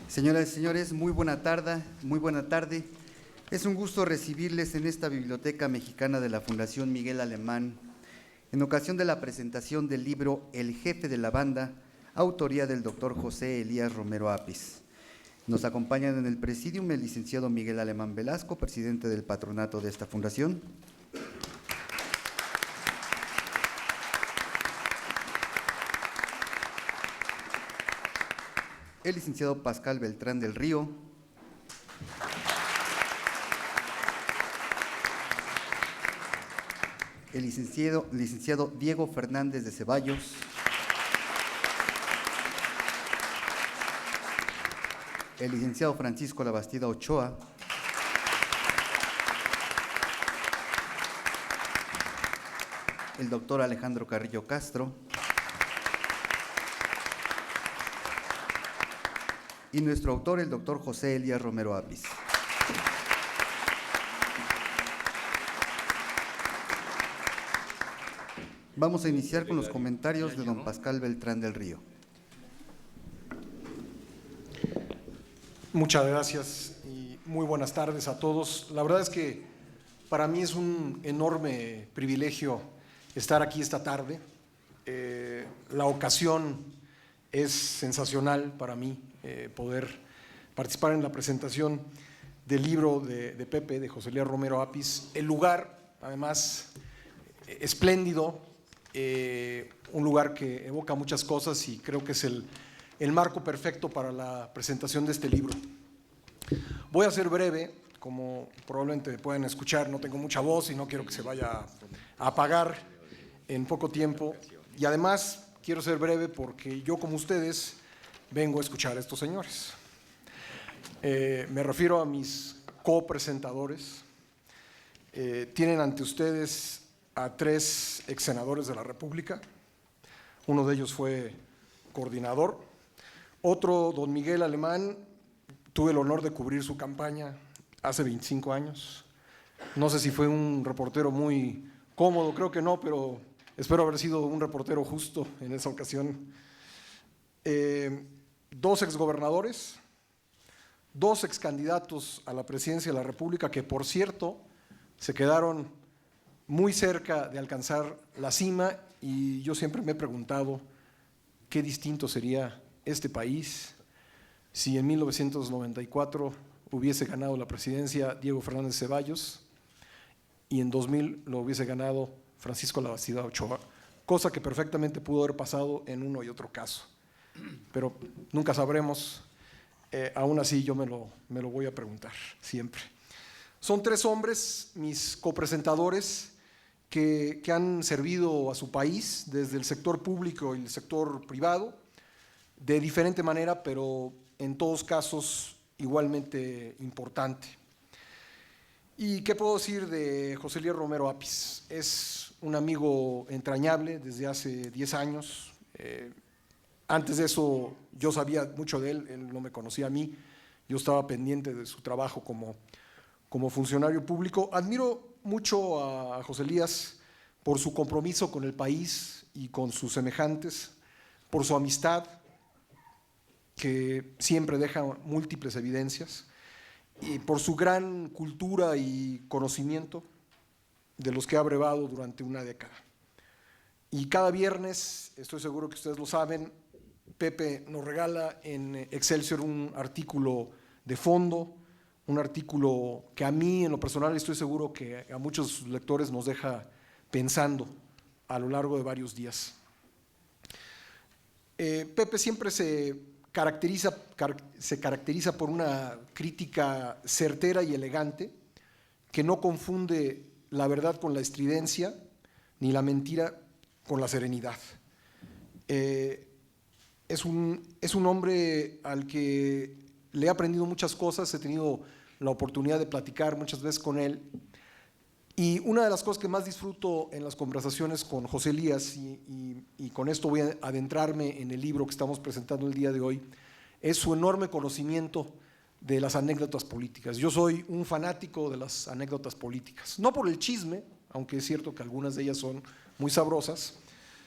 Señoras y señores, muy buena tarde, muy buena tarde. Es un gusto recibirles en esta Biblioteca Mexicana de la Fundación Miguel Alemán, en ocasión de la presentación del libro El jefe de la banda, autoría del doctor José Elías Romero Apis. Nos acompañan en el presidium el licenciado Miguel Alemán Velasco, presidente del patronato de esta fundación. El licenciado Pascal Beltrán del Río. El licenciado Diego Fernández de Ceballos. El licenciado Francisco Labastida Ochoa. El doctor Alejandro Carrillo Castro. Y nuestro autor, el doctor José Elías Romero Apis. Vamos a iniciar con los comentarios de don Pascal Beltrán del Río. Muchas gracias y muy buenas tardes a todos. La verdad es que para mí es un enorme privilegio estar aquí esta tarde. La ocasión es sensacional para mí, poder participar en la presentación del libro de Pepe, de José Elías Romero Apis. El lugar, además, espléndido, un lugar que evoca muchas cosas y creo que es el marco perfecto para la presentación de este libro. Voy a ser breve, como probablemente pueden escuchar, no tengo mucha voz y no quiero que se vaya a apagar en poco tiempo. Y además quiero ser breve porque yo, como ustedes, vengo a escuchar a estos señores. Me refiero a mis copresentadores. Tienen ante ustedes a 3 ex senadores de la República. Uno de ellos fue coordinador. Otro, don Miguel Alemán, tuve el honor de cubrir su campaña hace 25 años. No sé si fue un reportero muy cómodo, creo que no, pero espero haber sido un reportero justo en esa ocasión. 2 exgobernadores, 2 excandidatos a la presidencia de la República que, por cierto, se quedaron muy cerca de alcanzar la cima, y yo siempre me he preguntado qué distinto sería este país si en 1994 hubiese ganado la presidencia Diego Fernández Ceballos y en 2000 lo hubiese ganado Francisco Labastida Ochoa, cosa que perfectamente pudo haber pasado en uno y otro caso. Pero nunca sabremos, aún así yo me lo voy a preguntar siempre. Son 3 hombres, mis copresentadores, que han servido a su país desde el sector público y el sector privado, de diferente manera, pero en todos casos igualmente importante. ¿Y qué puedo decir de José Elías Romero Apis? Es un amigo entrañable desde hace 10 años. Antes de eso yo sabía mucho de él no me conocía a mí, yo estaba pendiente de su trabajo como funcionario público. Admiro mucho a José Elías por su compromiso con el país y con sus semejantes, por su amistad, que siempre deja múltiples evidencias, y por su gran cultura y conocimiento de los que ha brevado durante una década. Y cada viernes, estoy seguro que ustedes lo saben, Pepe nos regala en Excelsior un artículo de fondo, un artículo que a mí en lo personal estoy seguro que a muchos lectores nos deja pensando a lo largo de varios días. Pepe siempre se caracteriza por una crítica certera y elegante, que no confunde la verdad con la estridencia, ni la mentira con la serenidad. Es un hombre al que le he aprendido muchas cosas, he tenido la oportunidad de platicar muchas veces con él, y una de las cosas que más disfruto en las conversaciones con José Elías, y con esto voy a adentrarme en el libro que estamos presentando el día de hoy, es su enorme conocimiento de las anécdotas políticas. Yo soy un fanático de las anécdotas políticas, no por el chisme, aunque es cierto que algunas de ellas son muy sabrosas,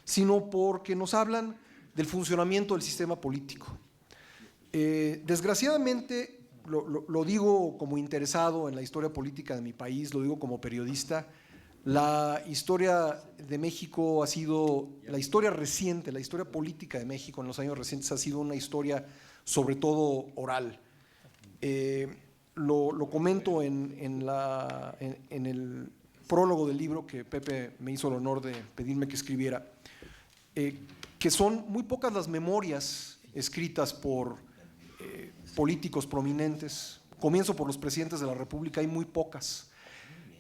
sino porque nos hablan del funcionamiento del sistema político. Desgraciadamente, lo digo como interesado en la historia política de mi país, lo digo como periodista, la historia de México ha sido, la historia reciente, la historia política de México en los años recientes ha sido una historia sobre todo oral. Lo comento en el prólogo del libro que Pepe me hizo el honor de pedirme que escribiera, que son muy pocas las memorias escritas por políticos prominentes. Comienzo por los presidentes de la República, hay muy pocas.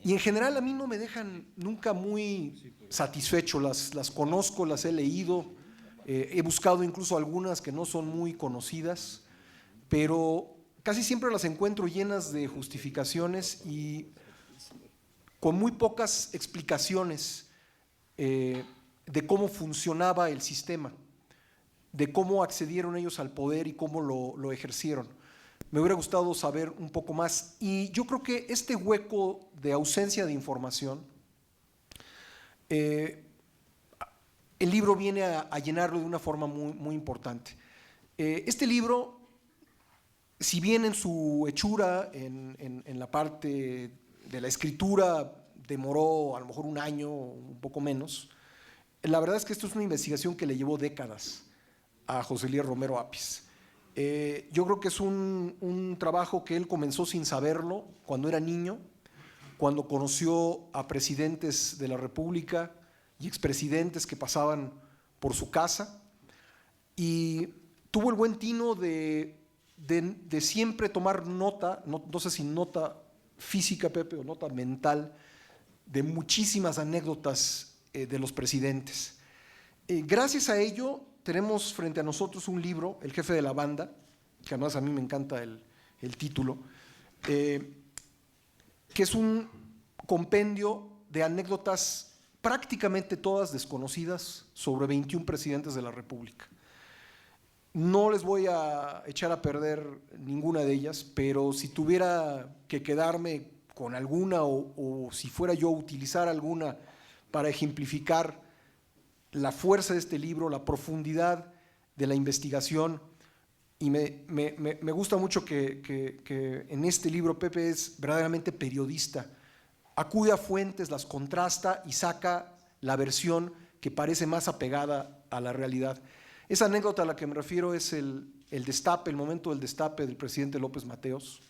Y en general a mí no me dejan nunca muy satisfecho, las conozco, las he leído, he buscado incluso algunas que no son muy conocidas, pero casi siempre las encuentro llenas de justificaciones y con muy pocas explicaciones de cómo funcionaba el sistema, de cómo accedieron ellos al poder y cómo lo ejercieron. Me hubiera gustado saber un poco más. Y yo creo que este hueco de ausencia de información, el libro viene a llenarlo de una forma muy importante. Este libro, si bien en su hechura, en la parte de la escritura, demoró a lo mejor un año, un poco menos, la verdad es que esto es una investigación que le llevó décadas a José Elías Romero Apis. Yo creo que es un trabajo que él comenzó sin saberlo, cuando era niño, cuando conoció a presidentes de la República y expresidentes que pasaban por su casa, y tuvo el buen tino de siempre tomar nota, no sé si nota física, Pepe, o nota mental, de muchísimas anécdotas de los presidentes. Gracias a ello tenemos frente a nosotros un libro, El jefe de la banda, que además a mí me encanta el título, que es un compendio de anécdotas prácticamente todas desconocidas sobre 21 presidentes de la República. No les voy a echar a perder ninguna de ellas, pero si tuviera que quedarme con alguna o si fuera yo a utilizar alguna para ejemplificar la fuerza de este libro, la profundidad de la investigación, y me gusta mucho que en este libro Pepe es verdaderamente periodista, acude a fuentes, las contrasta y saca la versión que parece más apegada a la realidad. Esa anécdota a la que me refiero es el destape, el momento del destape del presidente López Mateos,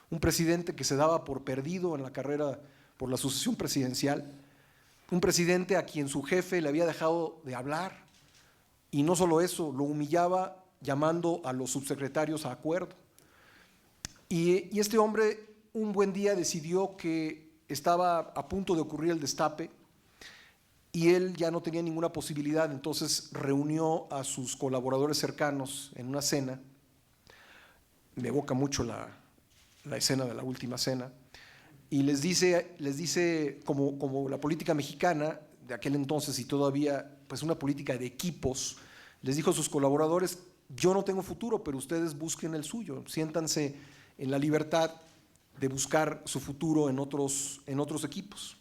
un presidente que se daba por perdido en la carrera por la sucesión presidencial, un presidente a quien su jefe le había dejado de hablar, y no solo eso, lo humillaba llamando a los subsecretarios a acuerdo. Y este hombre un buen día decidió que estaba a punto de ocurrir el destape y él ya no tenía ninguna posibilidad, entonces reunió a sus colaboradores cercanos en una cena. Me evoca mucho la escena de la última cena, y les dice como la política mexicana de aquel entonces, y todavía pues una política de equipos, les dijo a sus colaboradores: yo no tengo futuro, pero ustedes busquen el suyo, siéntanse en la libertad de buscar su futuro en otros equipos.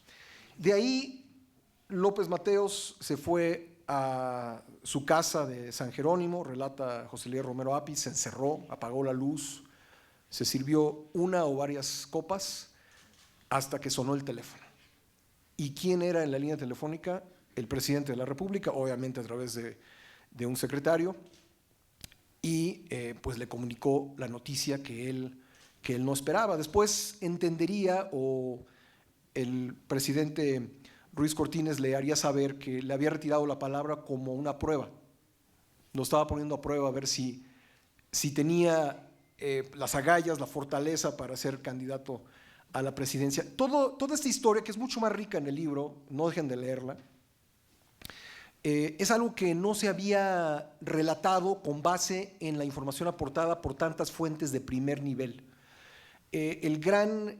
De ahí López Mateos se fue a su casa de San Jerónimo, relata José Elías Romero Apis, se encerró, apagó la luz, se sirvió una o varias copas hasta que sonó el teléfono. ¿Y quién era en la línea telefónica? El presidente de la República, obviamente a través de un secretario, y pues le comunicó la noticia que él no esperaba. Después entendería, o el presidente Ruiz Cortines le haría saber que le había retirado la palabra como una prueba. Lo estaba poniendo a prueba a ver si tenía las agallas, la fortaleza para ser candidato a la presidencia. Toda esta historia, que es mucho más rica en el libro, no dejen de leerla, es algo que no se había relatado con base en la información aportada por tantas fuentes de primer nivel. El gran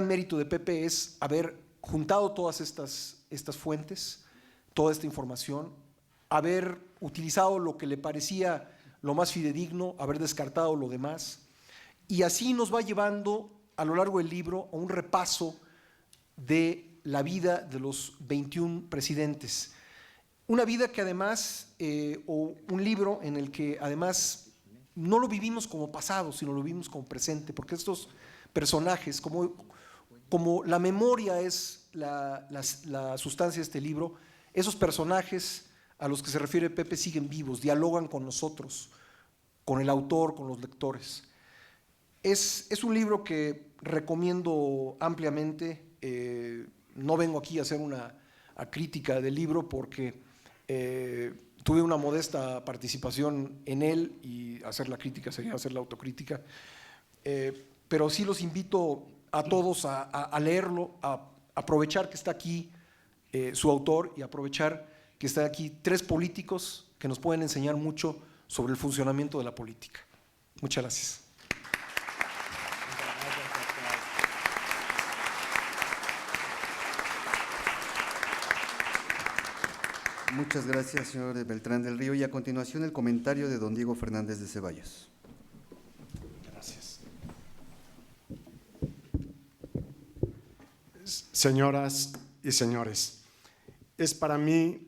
mérito de Pepe es haber juntado todas estas fuentes, toda esta información, haber utilizado lo que le parecía lo más fidedigno, haber descartado lo demás, y así nos va llevando a lo largo del libro a un repaso de la vida de los 21 presidentes. una vida que además, o un libro en el que además no lo vivimos como pasado, sino lo vivimos como presente, porque estos personajes, como la memoria es la sustancia de este libro, esos personajes a los que se refiere Pepe siguen vivos, dialogan con nosotros, con el autor, con los lectores. Es un libro que recomiendo ampliamente. No vengo aquí a hacer una crítica del libro porque tuve una modesta participación en él y hacer la crítica sería hacer la autocrítica. Pero sí los invito a todos a leerlo, a aprovechar que está aquí su autor y aprovechar que está aquí tres políticos que nos pueden enseñar mucho sobre el funcionamiento de la política. Muchas gracias. Muchas gracias, señor Beltrán del Río. Y a continuación el comentario de don Diego Fernández de Ceballos. Gracias. Señoras y señores, es para mí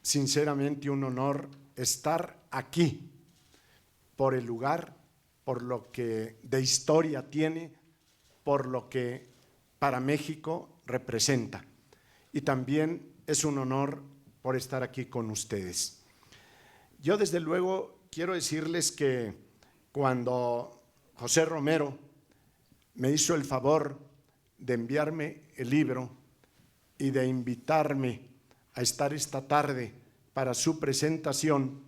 sinceramente un honor estar aquí por el lugar, por lo que de historia tiene, por lo que para México representa. Y también es un honor por estar aquí con ustedes. Yo desde luego quiero decirles que cuando José Romero me hizo el favor de enviarme el libro y de invitarme a estar esta tarde para su presentación,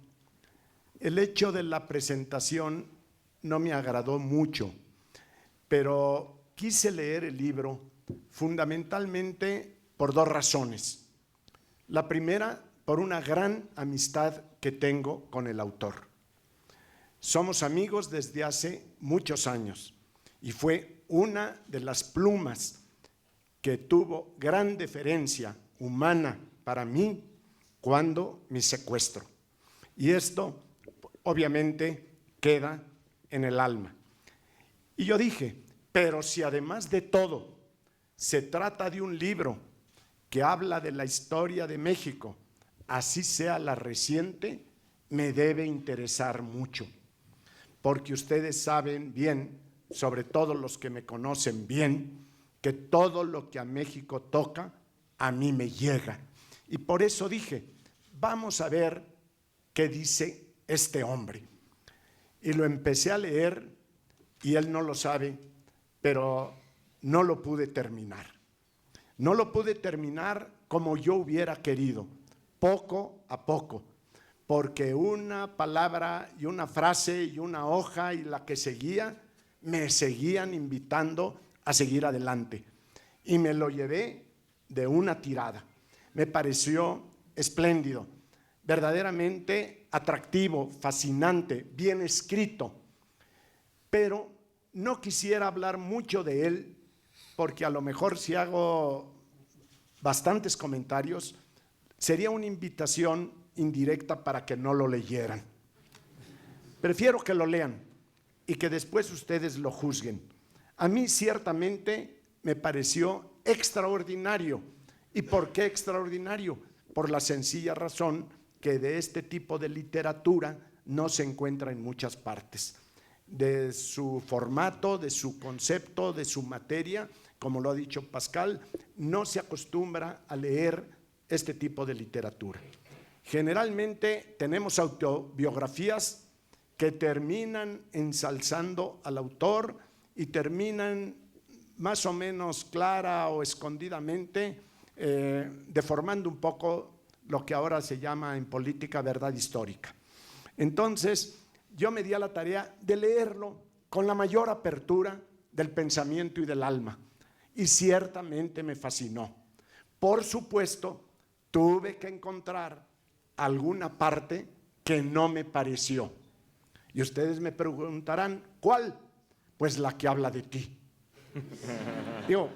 el hecho de la presentación no me agradó mucho, pero quise leer el libro fundamentalmente por dos razones. La primera, por una gran amistad que tengo con el autor. Somos amigos desde hace muchos años y fue una de las plumas que tuvo gran deferencia humana para mí cuando mi secuestro. Y esto obviamente queda en el alma. Y yo dije, pero si además de todo se trata de un libro que habla de la historia de México, así sea la reciente, me debe interesar mucho, porque ustedes saben bien, sobre todo los que me conocen bien, que todo lo que a México toca, a mí me llega. Y por eso dije, vamos a ver qué dice este hombre. Y lo empecé a leer, y él no lo sabe, pero no lo pude terminar. No lo pude terminar como yo hubiera querido, poco a poco, porque una palabra y una frase y una hoja y la que seguía, me seguían invitando a seguir adelante. Y me lo llevé de una tirada. Me pareció espléndido, verdaderamente atractivo, fascinante, bien escrito. Pero no quisiera hablar mucho de él, porque a lo mejor si hago bastantes comentarios, sería una invitación indirecta para que no lo leyeran. Prefiero que lo lean y que después ustedes lo juzguen. A mí ciertamente me pareció extraordinario. ¿Y por qué extraordinario? Por la sencilla razón que de este tipo de literatura no se encuentra en muchas partes. De su formato, de su concepto, de su materia, como lo ha dicho Pascal, no se acostumbra a leer este tipo de literatura. Generalmente tenemos autobiografías que terminan ensalzando al autor y terminan más o menos clara o escondidamente deformando un poco lo que ahora se llama en política verdad histórica. Entonces, yo me di a la tarea de leerlo con la mayor apertura del pensamiento y del alma. Y ciertamente me fascinó. Por supuesto, tuve que encontrar alguna parte que no me pareció. Y ustedes me preguntarán, ¿cuál? Pues la que habla de ti. Digo,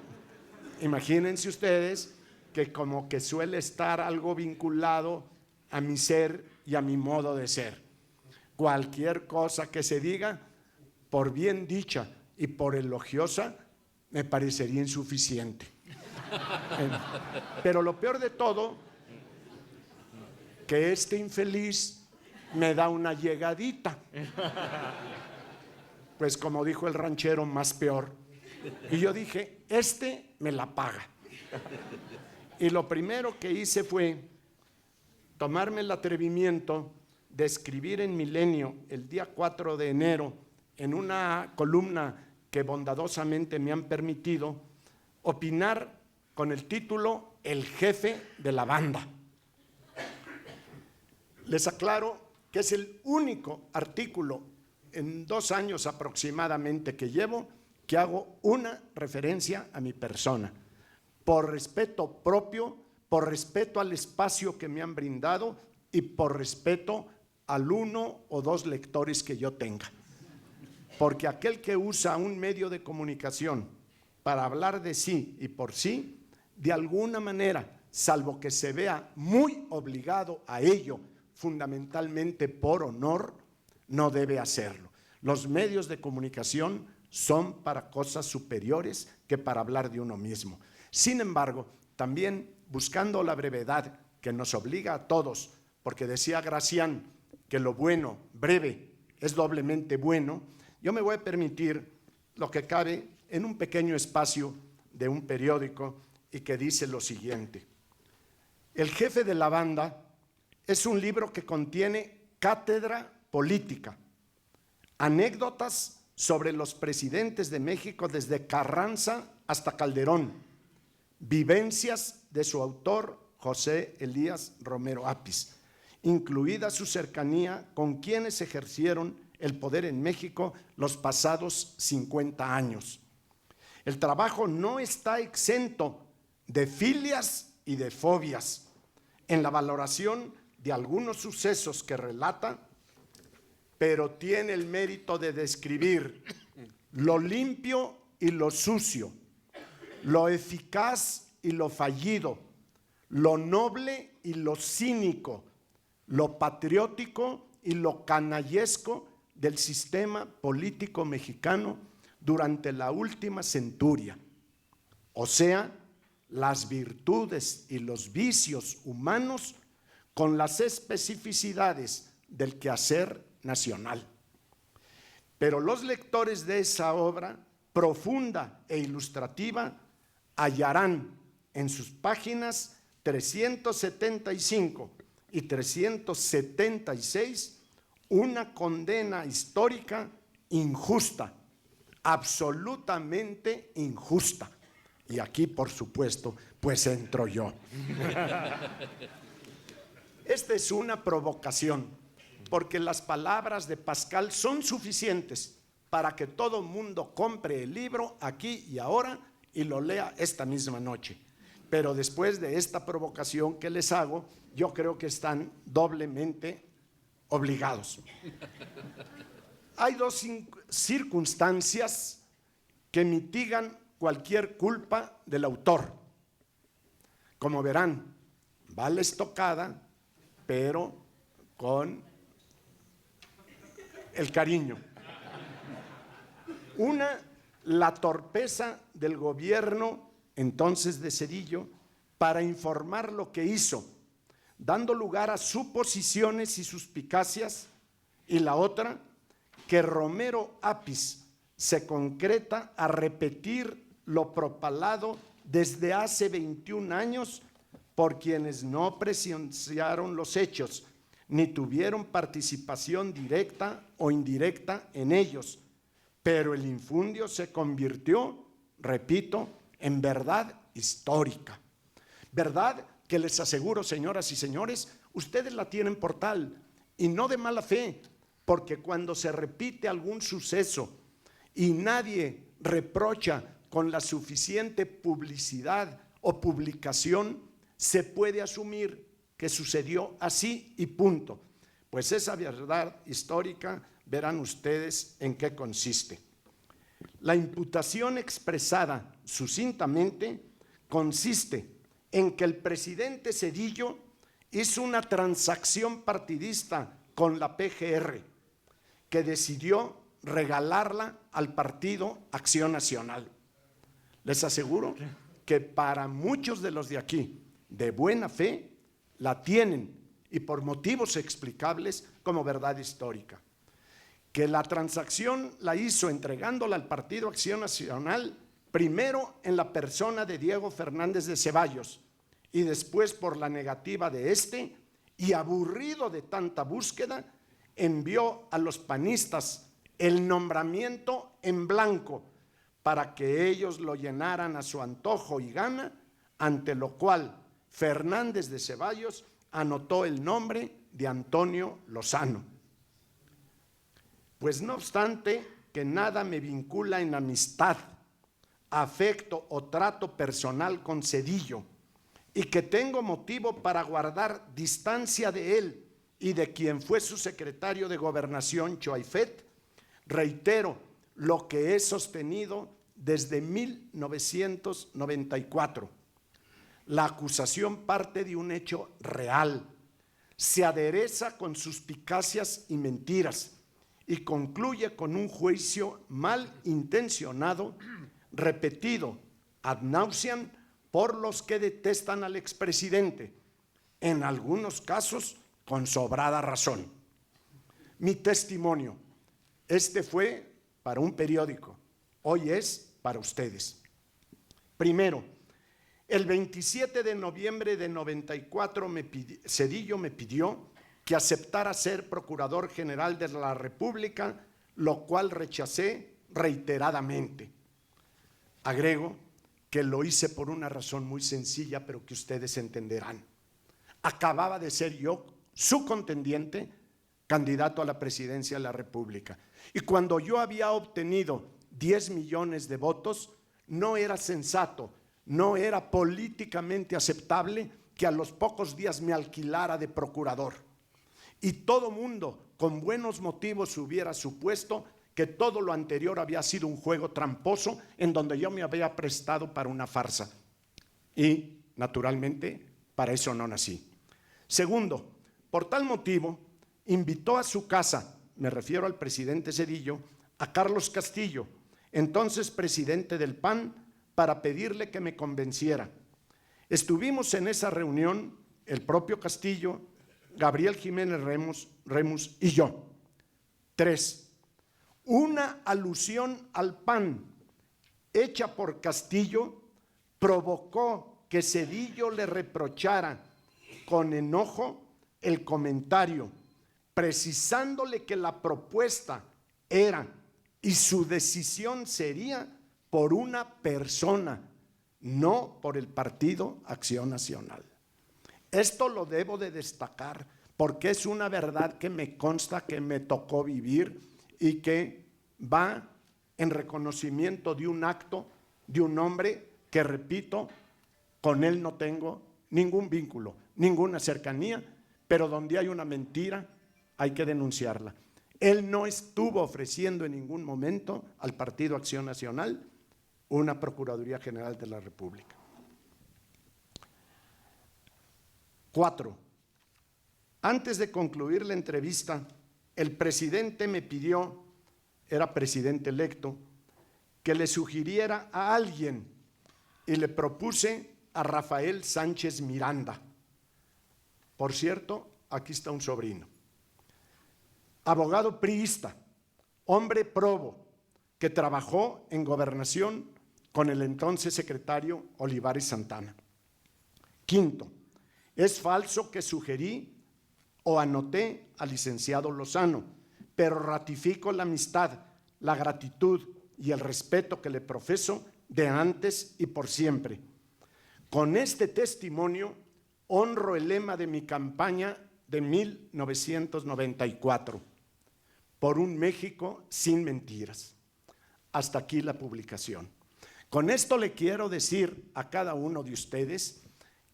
imagínense ustedes que como que suele estar algo vinculado a mi ser y a mi modo de ser. Cualquier cosa que se diga, por bien dicha y por elogiosa, me parecería insuficiente. Pero lo peor de todo que este infeliz me da una llegadita. Pues como dijo el ranchero, más peor. Y yo dije, este me la paga. Y lo primero que hice fue tomarme el atrevimiento de escribir en Milenio el día 4 de enero, en una columna que bondadosamente me han permitido, opinar con el título El jefe de la banda. Les aclaro que es el único artículo en 2 años aproximadamente que llevo que hago una referencia a mi persona, por respeto propio, por respeto al espacio que me han brindado y por respeto al 1 o 2 lectores que yo tenga. Porque aquel que usa un medio de comunicación para hablar de sí y por sí, de alguna manera, salvo que se vea muy obligado a ello, fundamentalmente por honor, no debe hacerlo. Los medios de comunicación son para cosas superiores que para hablar de uno mismo. Sin embargo, también buscando la brevedad que nos obliga a todos, porque decía Gracián que lo bueno, breve, es doblemente bueno, yo me voy a permitir lo que cabe en un pequeño espacio de un periódico y que dice lo siguiente. El jefe de la banda es un libro que contiene cátedra política, anécdotas sobre los presidentes de México desde Carranza hasta Calderón, vivencias de su autor José Elías Romero Apis, incluida su cercanía con quienes ejercieron el poder en México los pasados 50 años. El trabajo no está exento de filias y de fobias. En la valoración de algunos sucesos que relata, pero tiene el mérito de describir lo limpio y lo sucio, lo eficaz y lo fallido, lo noble y lo cínico, lo patriótico y lo canallesco del sistema político mexicano durante la última centuria, o sea, las virtudes y los vicios humanos con las especificidades del quehacer nacional. Pero los lectores de esa obra profunda e ilustrativa hallarán en sus páginas 375 y 376 una condena histórica injusta, absolutamente injusta. Y aquí, por supuesto, pues entro yo. Esta es una provocación, porque las palabras de Pascal son suficientes para que todo mundo compre el libro aquí y ahora y lo lea esta misma noche. Pero después de esta provocación que les hago, yo creo que están doblemente obligados. Hay 2 circunstancias que mitigan cualquier culpa del autor. Como verán, va la estocada, pero con el cariño. Una, la torpeza del gobierno entonces de Zedillo para informar lo que hizo, dando lugar a suposiciones y suspicacias. Y la otra, que Romero Apis se concreta a repetir lo propalado desde hace 21 años por quienes no presenciaron los hechos, ni tuvieron participación directa o indirecta en ellos. Pero el infundio se convirtió, repito, en verdad histórica. Verdad que les aseguro, señoras y señores, ustedes la tienen por tal, y no de mala fe, porque cuando se repite algún suceso y nadie reprocha con la suficiente publicidad o publicación, se puede asumir que sucedió así y punto. Pues esa verdad histórica, verán ustedes en qué consiste. La imputación expresada sucintamente consiste en que el presidente Zedillo hizo una transacción partidista con la PGR, que decidió regalarla al Partido Acción Nacional. Les aseguro que para muchos de los de aquí, de buena fe, la tienen y por motivos explicables como verdad histórica. Que la transacción la hizo entregándola al Partido Acción Nacional, primero en la persona de Diego Fernández de Ceballos y después por la negativa de este, y aburrido de tanta búsqueda, envió a los panistas el nombramiento en blanco para que ellos lo llenaran a su antojo y gana, ante lo cual Fernández de Ceballos anotó el nombre de Antonio Lozano. Pues no obstante que nada me vincula en amistad, afecto o trato personal con Zedillo, y que tengo motivo para guardar distancia de él y de quien fue su secretario de Gobernación, Choaifet, reitero lo que he sostenido desde 1994. La acusación parte de un hecho real, se adereza con suspicacias y mentiras y concluye con un juicio mal intencionado, repetido ad nauseam por los que detestan al expresidente, en algunos casos con sobrada razón. Mi testimonio, este fue para un periódico, hoy es para ustedes. Primero, el 27 de noviembre de 94 Zedillo me pidió que aceptara ser Procurador General de la República, lo cual rechacé reiteradamente. Agrego que lo hice por una razón muy sencilla, pero que ustedes entenderán. Acababa de ser yo su contendiente, candidato a la presidencia de la República. Y cuando yo había obtenido 10 millones de votos, no era sensato, no era políticamente aceptable que a los pocos días me alquilara de procurador. Y todo mundo con buenos motivos hubiera supuesto que todo lo anterior había sido un juego tramposo en donde yo me había prestado para una farsa. Y, naturalmente, para eso no nací. Segundo, por tal motivo, invitó a su casa, me refiero al presidente Zedillo, a Carlos Castillo, entonces presidente del PAN, para pedirle que me convenciera. Estuvimos en esa reunión, el propio Castillo, Gabriel Jiménez Remus y yo. 3. Una alusión al PAN hecha por Castillo provocó que Zedillo le reprochara con enojo el comentario, precisándole que la propuesta era y su decisión sería por una persona, no por el Partido Acción Nacional. Esto lo debo de destacar porque es una verdad que me consta, que me tocó vivir y que va en reconocimiento de un acto de un hombre que, repito, con él no tengo ningún vínculo, ninguna cercanía, pero donde hay una mentira hay que denunciarla. Él no estuvo ofreciendo en ningún momento al Partido Acción Nacional una Procuraduría General de la República. 4. Antes de concluir la entrevista, el presidente me pidió, era presidente electo, que le sugiriera a alguien y le propuse a Rafael Sánchez Miranda. Por cierto, aquí está un sobrino. Abogado priista, hombre probo, que trabajó en gobernación con el entonces secretario Olivares Santana. 5. Es falso que sugerí o anoté al licenciado Lozano, pero ratifico la amistad, la gratitud y el respeto que le profeso de antes y por siempre. Con este testimonio honro el lema de mi campaña de 1994, por un México sin mentiras. Hasta aquí la publicación. Con esto le quiero decir a cada uno de ustedes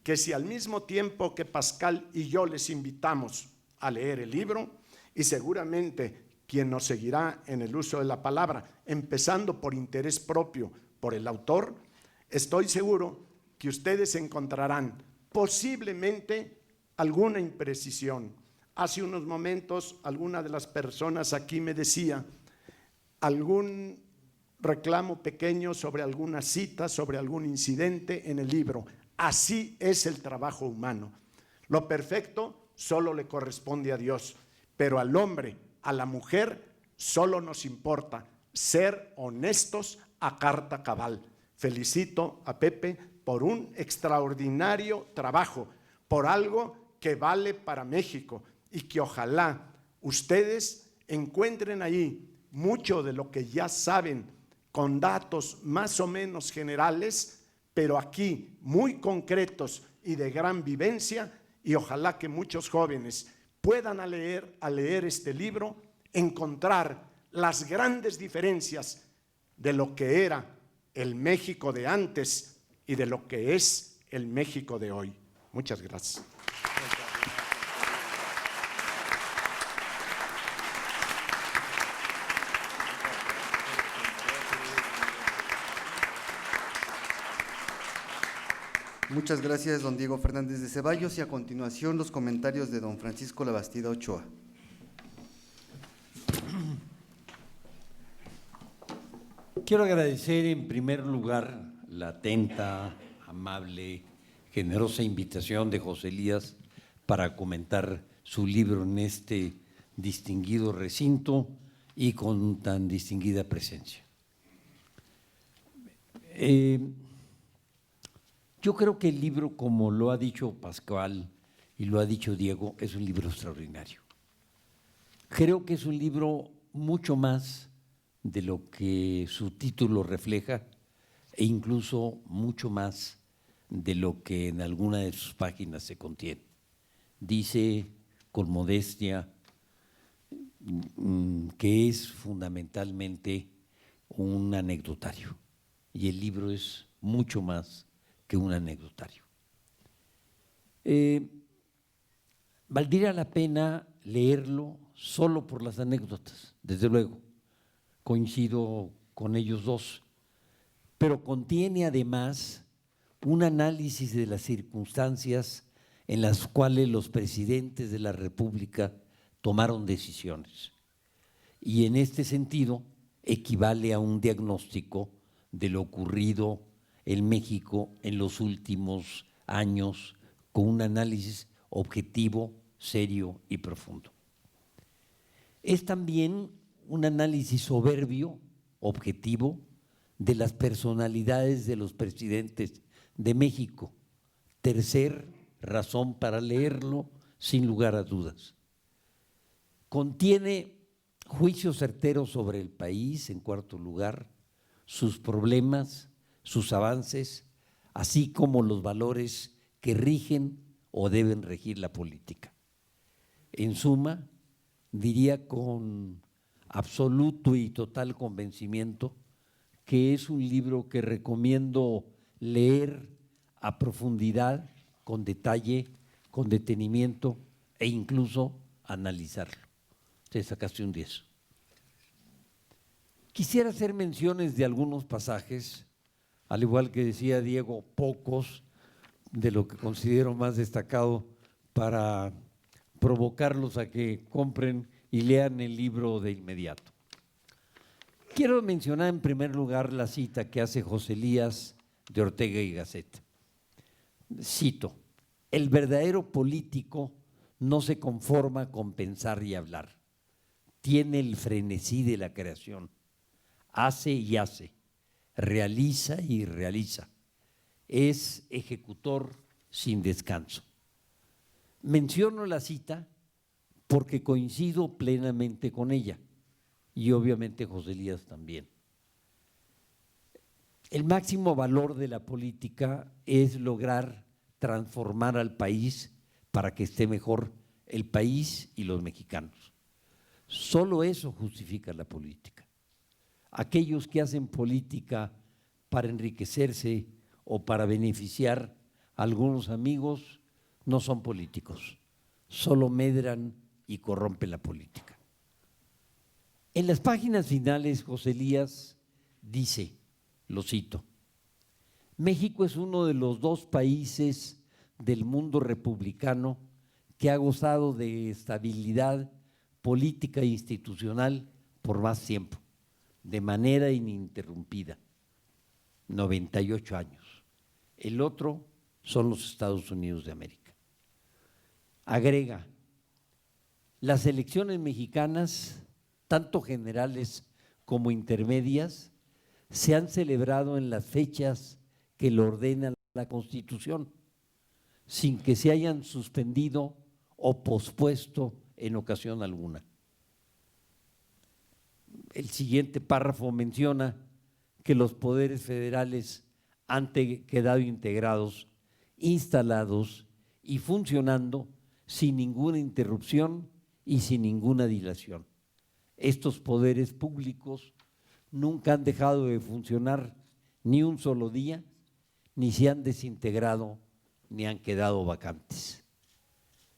que si al mismo tiempo que Pascal y yo les invitamos a leer el libro, y seguramente quien nos seguirá en el uso de la palabra, empezando por interés propio por el autor, estoy seguro que ustedes encontrarán posiblemente alguna imprecisión. Hace unos momentos alguna de las personas aquí me decía algún reclamo pequeño sobre alguna cita, sobre algún incidente en el libro. Así es el trabajo humano. Lo perfecto solo le corresponde a Dios, pero al hombre, a la mujer, solo nos importa ser honestos a carta cabal. Felicito a Pepe por un extraordinario trabajo, por algo que vale para México, y que ojalá ustedes encuentren ahí mucho de lo que ya saben, con datos más o menos generales, pero aquí muy concretos y de gran vivencia, y ojalá que muchos jóvenes puedan al leer este libro encontrar las grandes diferencias de lo que era el México de antes y de lo que es el México de hoy. Muchas gracias. Muchas gracias, don Diego Fernández de Ceballos, y a continuación los comentarios de don Francisco Labastida Ochoa. Quiero agradecer en primer lugar la atenta, amable, generosa invitación de José Elías para comentar su libro en este distinguido recinto y con tan distinguida presencia. Yo creo que el libro, como lo ha dicho Pascual y lo ha dicho Diego, es un libro extraordinario. Creo que es un libro mucho más de lo que su título refleja e incluso mucho más de lo que en alguna de sus páginas se contiene. Dice con modestia que es fundamentalmente un anecdotario, y el libro es mucho más que un anecdotario. Valdría la pena leerlo solo por las anécdotas, desde luego, coincido con ellos dos, pero contiene además un análisis de las circunstancias en las cuales los presidentes de la República tomaron decisiones, y en este sentido equivale a un diagnóstico de lo ocurrido en México en los últimos años, con un análisis objetivo, serio y profundo. Es también un análisis soberbio, objetivo, de las personalidades de los presidentes de México. Tercer razón para leerlo, sin lugar a dudas. Contiene juicios certeros sobre el país, en cuarto lugar, sus problemas, sus avances, así como los valores que rigen o deben regir la política. En suma, diría con absoluto y total convencimiento que es un libro que recomiendo leer a profundidad, con detalle, con detenimiento e incluso analizarlo. Te sacaste un 10. Quisiera hacer menciones de algunos pasajes, al igual que decía Diego, pocos, de lo que considero más destacado para provocarlos a que compren y lean el libro de inmediato. Quiero mencionar en primer lugar la cita que hace José Elías de Ortega y Gasset. Cito: el verdadero político no se conforma con pensar y hablar, tiene el frenesí de la creación, hace y hace, realiza y realiza, es ejecutor sin descanso. Menciono la cita porque coincido plenamente con ella, y obviamente José Elías también. El máximo valor de la política es lograr transformar al país para que esté mejor el país y los mexicanos. Solo eso justifica la política. Aquellos que hacen política para enriquecerse o para beneficiar a algunos amigos no son políticos, solo medran y corrompen la política. En las páginas finales, José Elías dice, lo cito: México es uno de los 2 países del mundo republicano que ha gozado de estabilidad política e institucional por más tiempo, de manera ininterrumpida, 98 años. El otro son los Estados Unidos de América. Agrega, las elecciones mexicanas, tanto generales como intermedias, se han celebrado en las fechas que lo ordena la Constitución, sin que se hayan suspendido o pospuesto en ocasión alguna. El siguiente párrafo menciona que los poderes federales han quedado integrados, instalados y funcionando sin ninguna interrupción y sin ninguna dilación. Estos poderes públicos nunca han dejado de funcionar ni un solo día, ni se han desintegrado, ni han quedado vacantes.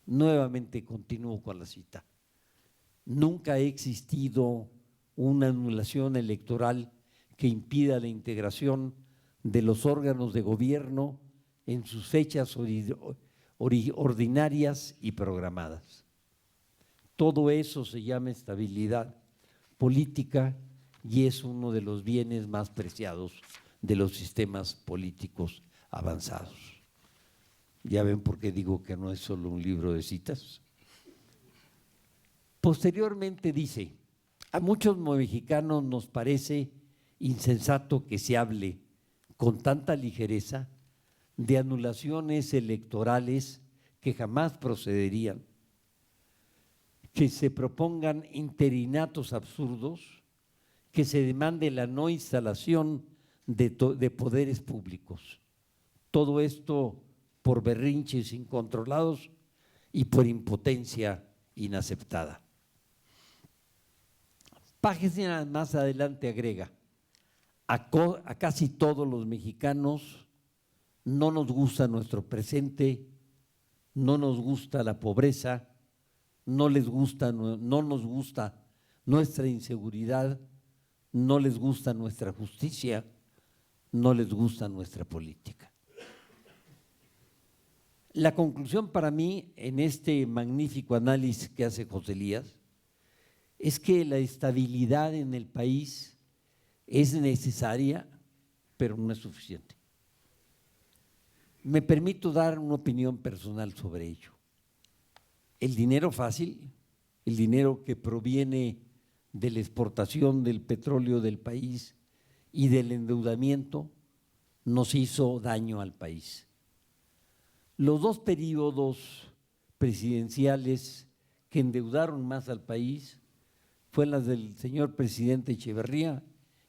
Nuevamente continúo con la cita. Nunca ha existido una anulación electoral que impida la integración de los órganos de gobierno en sus fechas ordinarias y programadas. Todo eso se llama estabilidad política y es uno de los bienes más preciados de los sistemas políticos avanzados. Ya ven por qué digo que no es solo un libro de citas. Posteriormente dice, a muchos mexicanos nos parece insensato que se hable con tanta ligereza de anulaciones electorales que jamás procederían, que se propongan interinatos absurdos, que se demande la no instalación de poderes públicos. Todo esto por berrinches incontrolados y por impotencia inaceptada. Página más adelante agrega, a casi todos los mexicanos no nos gusta nuestro presente, no nos gusta la pobreza, no nos gusta nuestra inseguridad, no les gusta nuestra justicia, no les gusta nuestra política. La conclusión para mí en este magnífico análisis que hace José Elías es que la estabilidad en el país es necesaria, pero no es suficiente. Me permito dar una opinión personal sobre ello. El dinero fácil, el dinero que proviene de la exportación del petróleo del país y del endeudamiento, nos hizo daño al país. Los dos periodos presidenciales que endeudaron más al país fueron las del señor presidente Echeverría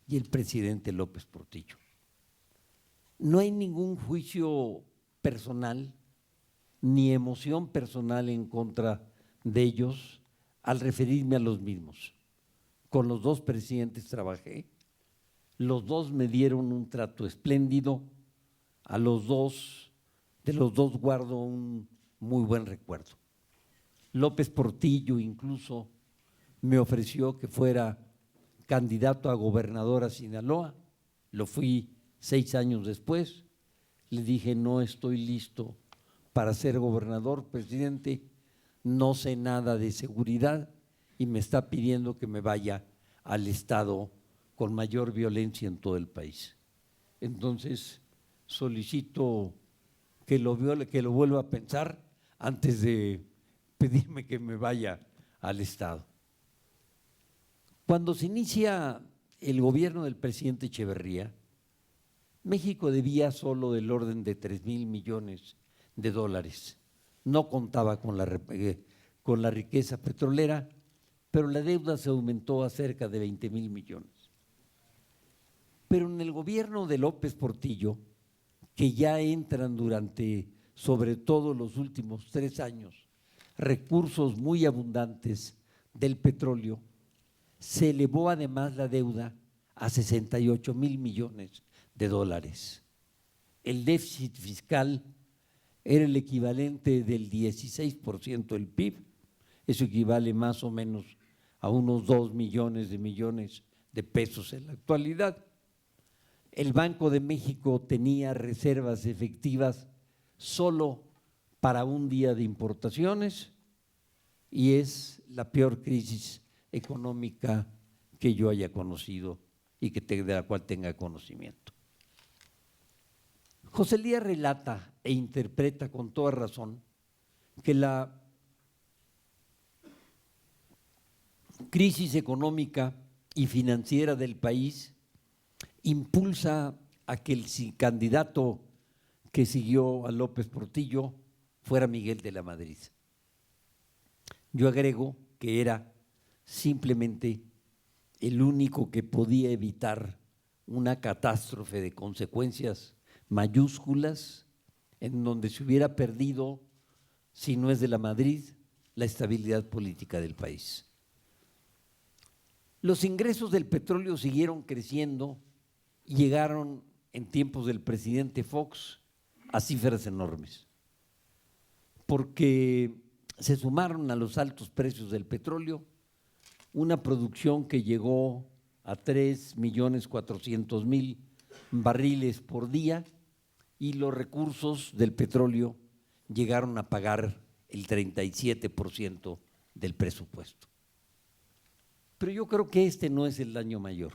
y el presidente López Portillo. No hay ningún juicio personal ni emoción personal en contra de ellos al referirme a los mismos. Con los dos presidentes trabajé, los dos me dieron un trato espléndido, de los dos guardo un muy buen recuerdo. López Portillo incluso me ofreció que fuera candidato a gobernador a Sinaloa, lo fui 6 años después, le dije no estoy listo para ser gobernador, presidente, no sé nada de seguridad y me está pidiendo que me vaya al estado con mayor violencia en todo el país. Entonces solicito que lo vuelva a pensar antes de pedirme que me vaya al estado. Cuando se inicia el gobierno del presidente Echeverría, México debía solo del orden de 3,000 millones de dólares. No contaba con la riqueza petrolera, pero la deuda se aumentó a cerca de 20,000 millones. Pero en el gobierno de López Portillo, que ya entran durante, sobre todo los últimos 3 años, recursos muy abundantes del petróleo, se elevó además la deuda a 68,000 millones de dólares. El déficit fiscal era el equivalente del 16% del PIB, eso equivale más o menos a unos 2 millones de pesos en la actualidad. El Banco de México tenía reservas efectivas solo para un día de importaciones y es la peor crisis económica que yo haya conocido y de la cual tenga conocimiento. José Elías relata e interpreta con toda razón que la crisis económica y financiera del país impulsa a que el candidato que siguió a López Portillo fuera Miguel de la Madrid. Yo agrego que era simplemente el único que podía evitar una catástrofe de consecuencias mayúsculas en donde se hubiera perdido, si no es de la Madrid, la estabilidad política del país. Los ingresos del petróleo siguieron creciendo y llegaron en tiempos del presidente Fox a cifras enormes, porque se sumaron a los altos precios del petróleo una producción que llegó a 3.400.000 barriles por día y los recursos del petróleo llegaron a pagar el 37% del presupuesto. Pero yo creo que este no es el daño mayor.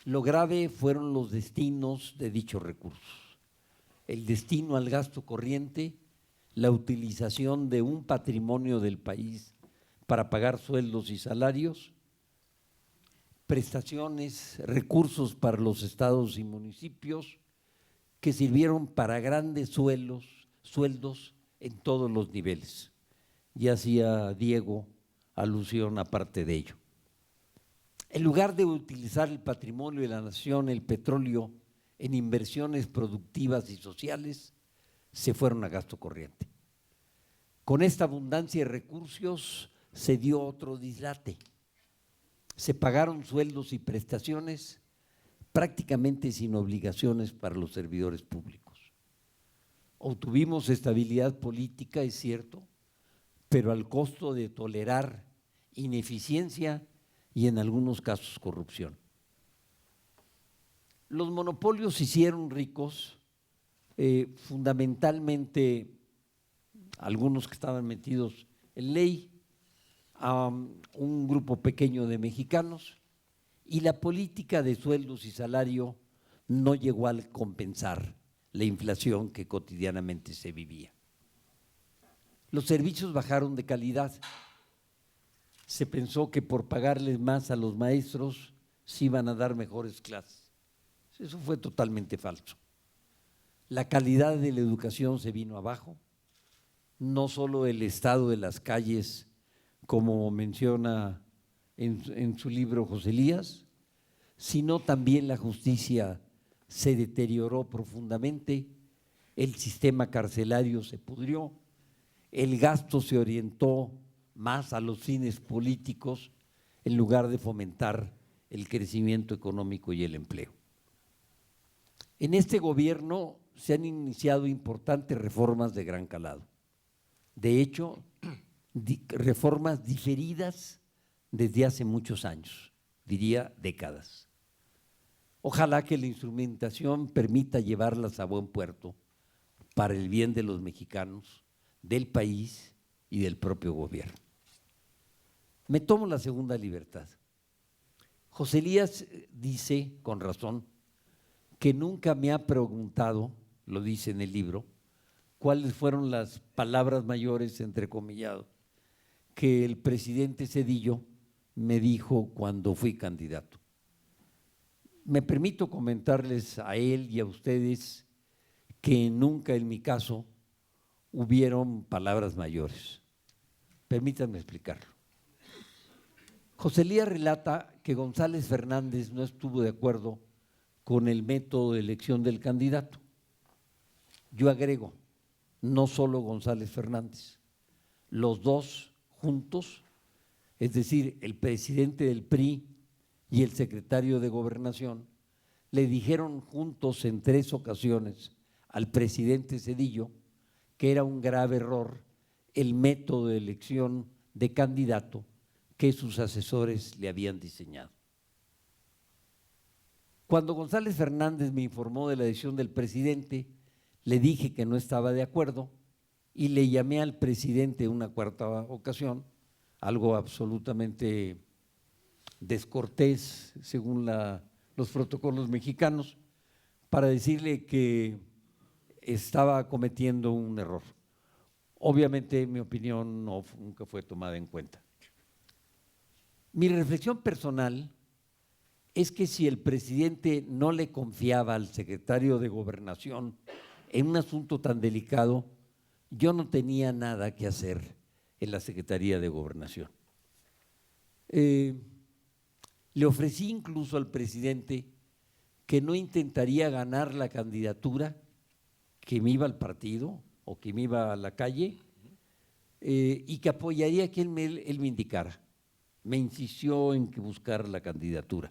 Lo grave fueron los destinos de dichos recursos. El destino al gasto corriente, la utilización de un patrimonio del país para pagar sueldos y salarios, prestaciones, recursos para los estados y municipios que sirvieron para grandes sueldos en todos los niveles. Ya hacía Diego alusión a parte de ello. En lugar de utilizar el patrimonio de la nación, el petróleo, en inversiones productivas y sociales, se fueron a gasto corriente. Con esta abundancia de recursos se dio otro dislate. Se pagaron sueldos y prestaciones prácticamente sin obligaciones para los servidores públicos. Obtuvimos estabilidad política, es cierto, pero al costo de tolerar ineficiencia y en algunos casos corrupción. Los monopolios se hicieron ricos, fundamentalmente algunos que estaban metidos en ley, a un grupo pequeño de mexicanos, y la política de sueldos y salario no llegó a compensar la inflación que cotidianamente se vivía. Los servicios bajaron de calidad. Se pensó que por pagarles más a los maestros se iban a dar mejores clases. Eso fue totalmente falso. La calidad de la educación se vino abajo, no solo el estado de las calles, como menciona en su libro José Elías, sino también la justicia se deterioró profundamente, el sistema carcelario se pudrió, el gasto se orientó más a los fines políticos en lugar de fomentar el crecimiento económico y el empleo. En este gobierno se han iniciado importantes reformas de gran calado. De hecho, reformas diferidas desde hace muchos años, diría décadas. Ojalá que la instrumentación permita llevarlas a buen puerto para el bien de los mexicanos, del país y del propio gobierno. Me tomo la segunda libertad. José Elías dice, con razón, que nunca me ha preguntado, lo dice en el libro, cuáles fueron las palabras mayores, entrecomillado, que el presidente Zedillo me dijo cuando fui candidato. Me permito comentarles a él y a ustedes que nunca en mi caso hubieron palabras mayores. Permítanme explicarlo. José Elías relata que González Fernández no estuvo de acuerdo con el método de elección del candidato. Yo agrego, no solo González Fernández, los dos juntos, es decir, el presidente del PRI y el secretario de Gobernación, le dijeron juntos en 3 ocasiones al presidente Zedillo que era un grave error el método de elección de candidato que sus asesores le habían diseñado. Cuando González Fernández me informó de la decisión del presidente, le dije que no estaba de acuerdo y le llamé al presidente una 4ª ocasión, algo absolutamente descortés según los protocolos mexicanos, para decirle que estaba cometiendo un error. Obviamente mi opinión nunca fue tomada en cuenta. Mi reflexión personal es que si el presidente no le confiaba al secretario de Gobernación en un asunto tan delicado, yo no tenía nada que hacer en la Secretaría de Gobernación. Le ofrecí incluso al presidente que no intentaría ganar la candidatura, que me iba al partido o que me iba a la calle, y que apoyaría que él me indicara. Me insistió en que buscara la candidatura.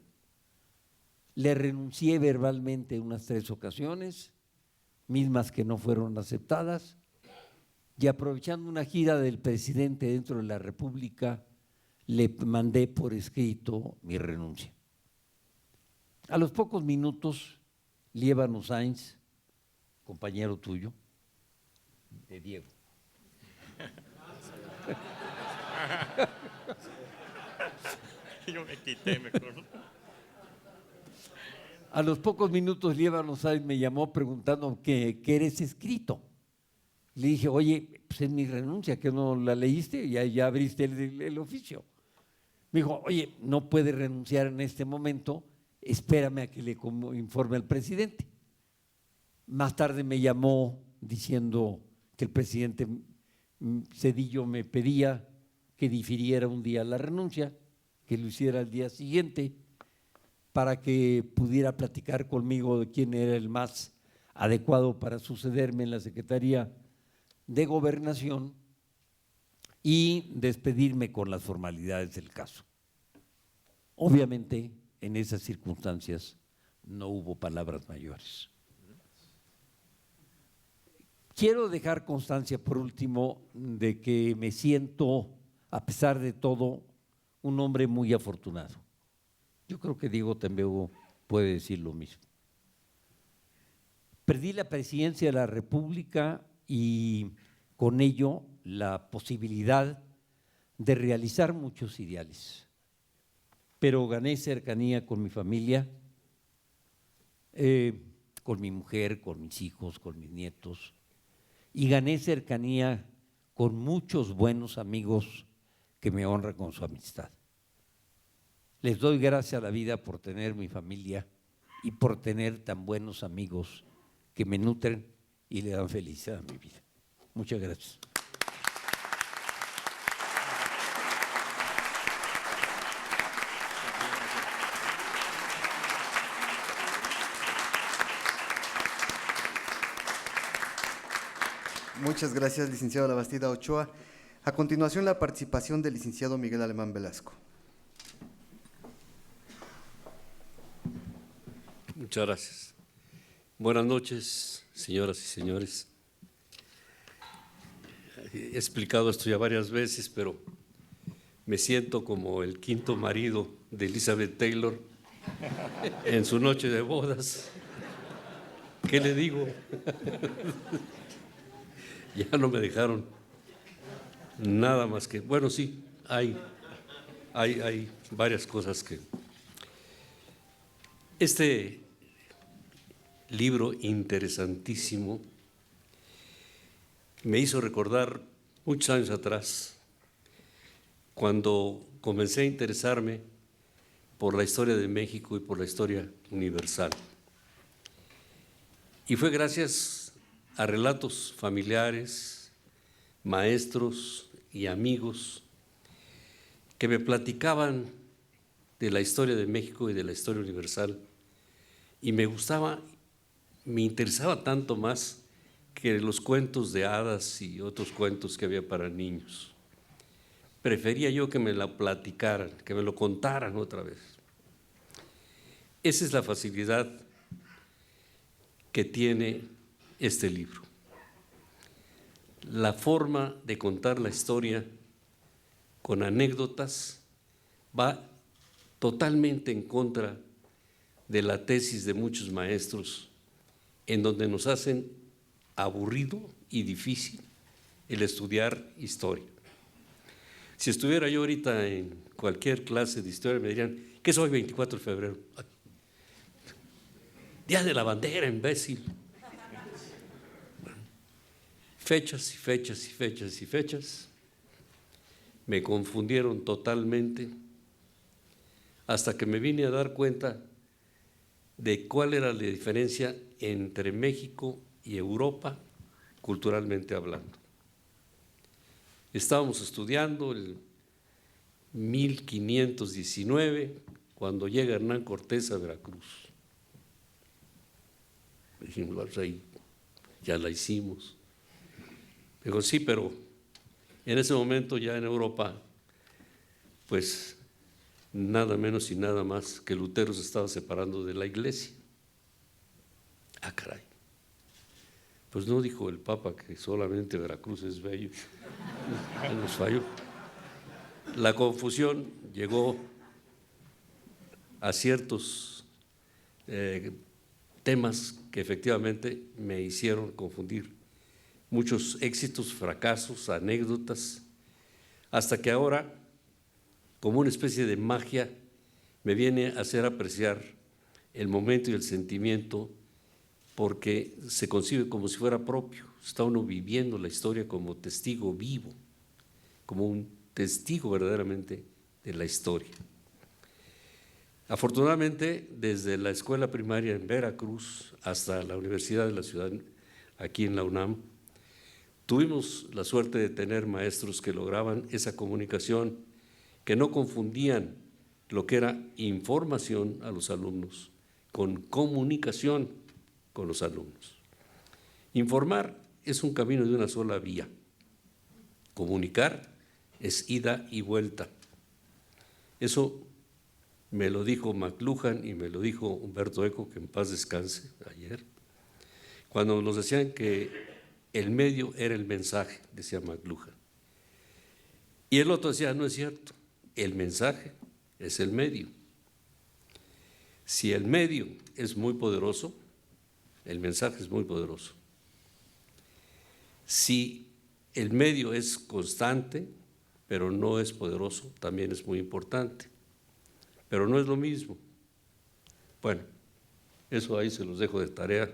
Le renuncié verbalmente unas 3 ocasiones, mismas que no fueron aceptadas, y aprovechando una gira del presidente dentro de la República, le mandé por escrito mi renuncia. A los pocos minutos, Líbano Sáenz, compañero tuyo, de Diego. Yo me quité mejor. A los pocos minutos, Líbano Sáenz me llamó preguntando qué eres escrito. Le dije, oye, pues es mi renuncia, ¿que no la leíste? Ya abriste el oficio. Me dijo, oye, no puede renunciar en este momento, espérame a que le informe al presidente. Más tarde me llamó diciendo que el presidente Zedillo me pedía que difiriera un día la renuncia, que lo hiciera al día siguiente, para que pudiera platicar conmigo de quién era el más adecuado para sucederme en la Secretaría de Gobernación y despedirme con las formalidades del caso. Obviamente, en esas circunstancias no hubo palabras mayores. Quiero dejar constancia, por último, de que me siento, a pesar de todo, un hombre muy afortunado. Yo creo que Diego también puede decir lo mismo. Perdí la presidencia de la República y con ello la posibilidad de realizar muchos ideales. Pero gané cercanía con mi familia, con mi mujer, con mis hijos, con mis nietos, y gané cercanía con muchos buenos amigos que me honran con su amistad. Les doy gracias a la vida por tener mi familia y por tener tan buenos amigos que me nutren y le dan felicidad a mi vida. Muchas gracias. Muchas gracias, licenciado Labastida Ochoa. A continuación, la participación del licenciado Miguel Alemán Velasco. Muchas gracias. Buenas noches, señoras y señores. He explicado esto ya varias veces, pero me siento como el quinto marido de Elizabeth Taylor en su noche de bodas. ¿Qué le digo? Ya no me dejaron nada más que… Bueno, sí, hay varias cosas que… Este libro interesantísimo me hizo recordar muchos años atrás, cuando comencé a interesarme por la historia de México y por la historia universal. Y fue gracias a relatos familiares, maestros y amigos que me platicaban de la historia de México y de la historia universal, y me interesaba tanto más que los cuentos de hadas y otros cuentos que había para niños. Prefería yo que me la platicaran, que me lo contaran otra vez. Esa es la facilidad que tiene este libro. La forma de contar la historia con anécdotas va totalmente en contra de la tesis de muchos maestros, en donde nos hacen aburrido y difícil el estudiar historia. Si estuviera yo ahorita en cualquier clase de historia, me dirían, ¿qué es hoy 24 de febrero? Día de la bandera, imbécil. Fechas y fechas y fechas y fechas me confundieron totalmente hasta que me vine a dar cuenta de cuál era la diferencia entre México y Europa, culturalmente hablando. Estábamos estudiando el 1519, cuando llega Hernán Cortés a Veracruz. Dijimos, ahí ya la hicimos. Digo, sí, pero en ese momento ya en Europa, pues nada menos y nada más que Lutero se estaba separando de la iglesia. Ah, caray. Pues no dijo el Papa que solamente Veracruz es bello. Nos falló. La confusión llegó a ciertos temas que efectivamente me hicieron confundir muchos éxitos, fracasos, anécdotas, hasta que ahora, como una especie de magia, me viene a hacer apreciar el momento y el sentimiento, porque se concibe como si fuera propio. Está uno viviendo la historia como testigo vivo, como un testigo verdaderamente de la historia. Afortunadamente, desde la escuela primaria en Veracruz hasta la Universidad de la Ciudad, aquí en la UNAM, tuvimos la suerte de tener maestros que lograban esa comunicación, que no confundían lo que era información a los alumnos con comunicación con los alumnos. Informar es un camino de una sola vía. Comunicar es ida y vuelta. Eso me lo dijo McLuhan y me lo dijo Humberto Eco, que en paz descanse, ayer, cuando nos decían que el medio era el mensaje, decía McLuhan. Y el otro decía, no es cierto, el mensaje es el medio. Si el medio es muy poderoso, el mensaje es muy poderoso. Si el medio es constante, pero no es poderoso, también es muy importante. Pero no es lo mismo. Bueno, eso ahí se los dejo de tarea.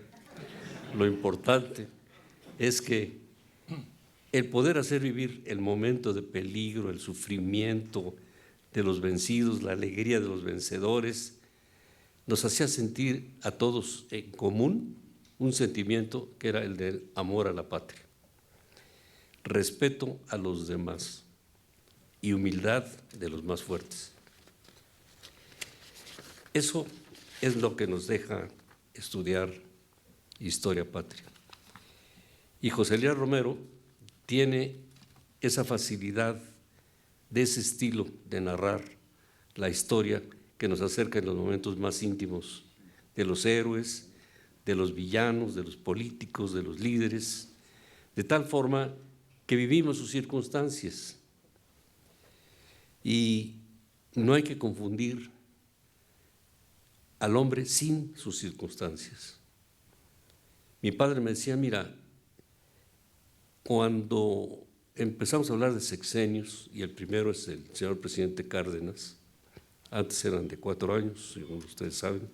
Lo importante es que el poder hacer vivir el momento de peligro, el sufrimiento de los vencidos, la alegría de los vencedores, nos hacía sentir a todos en común un sentimiento que era el del amor a la patria, respeto a los demás y humildad de los más fuertes. Eso es lo que nos deja estudiar historia patria. Y José Elías Romero tiene esa facilidad de ese estilo de narrar la historia que nos acerca en los momentos más íntimos de los héroes, de los villanos, de los políticos, de los líderes, de tal forma que vivimos sus circunstancias. Y no hay que confundir al hombre sin sus circunstancias. Mi padre me decía, mira, cuando empezamos a hablar de sexenios, y el primero es el señor presidente Cárdenas, antes eran de 4 años, según ustedes saben,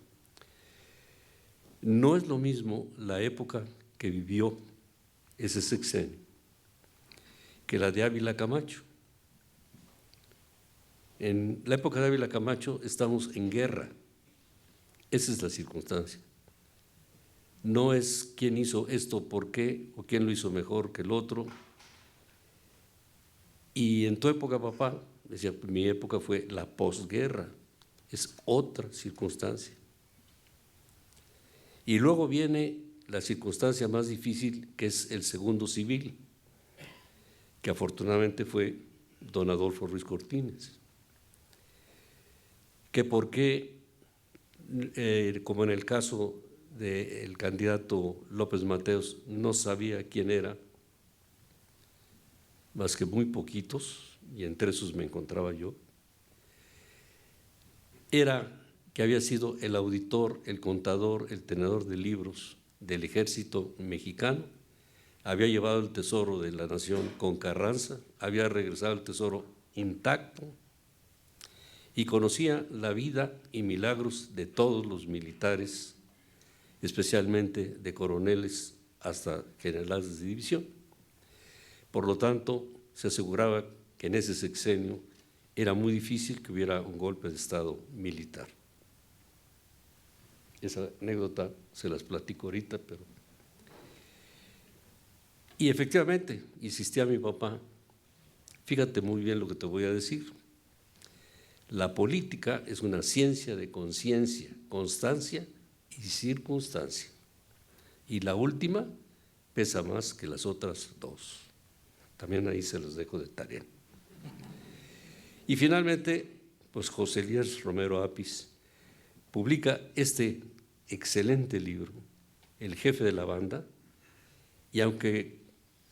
no es lo mismo la época que vivió ese sexenio que la de Ávila Camacho. En la época de Ávila Camacho estamos en guerra, esa es la circunstancia. No es quién hizo esto, por qué, o quién lo hizo mejor que el otro. Y en tu época, papá, decía, mi época fue la posguerra, es otra circunstancia. Y luego viene la circunstancia más difícil, que es el segundo civil, que afortunadamente fue don Adolfo Ruiz Cortines. Que por qué, como en el caso del candidato López Mateos, no sabía quién era, más que muy poquitos, y entre esos me encontraba yo, era que había sido el auditor, el contador, el tenedor de libros del ejército mexicano, había llevado el tesoro de la nación con Carranza, había regresado el tesoro intacto y conocía la vida y milagros de todos los militares, especialmente de coroneles hasta generales de división. Por lo tanto, se aseguraba que en ese sexenio era muy difícil que hubiera un golpe de Estado militar. Esa anécdota se las platico ahorita, pero… Y efectivamente, insistía mi papá, fíjate muy bien lo que te voy a decir, la política es una ciencia de conciencia, constancia y circunstancia, y la última pesa más que las otras dos. También ahí se los dejo de tarea. Y finalmente, pues José Elías Romero Apis publica este excelente libro, El jefe de la banda, y aunque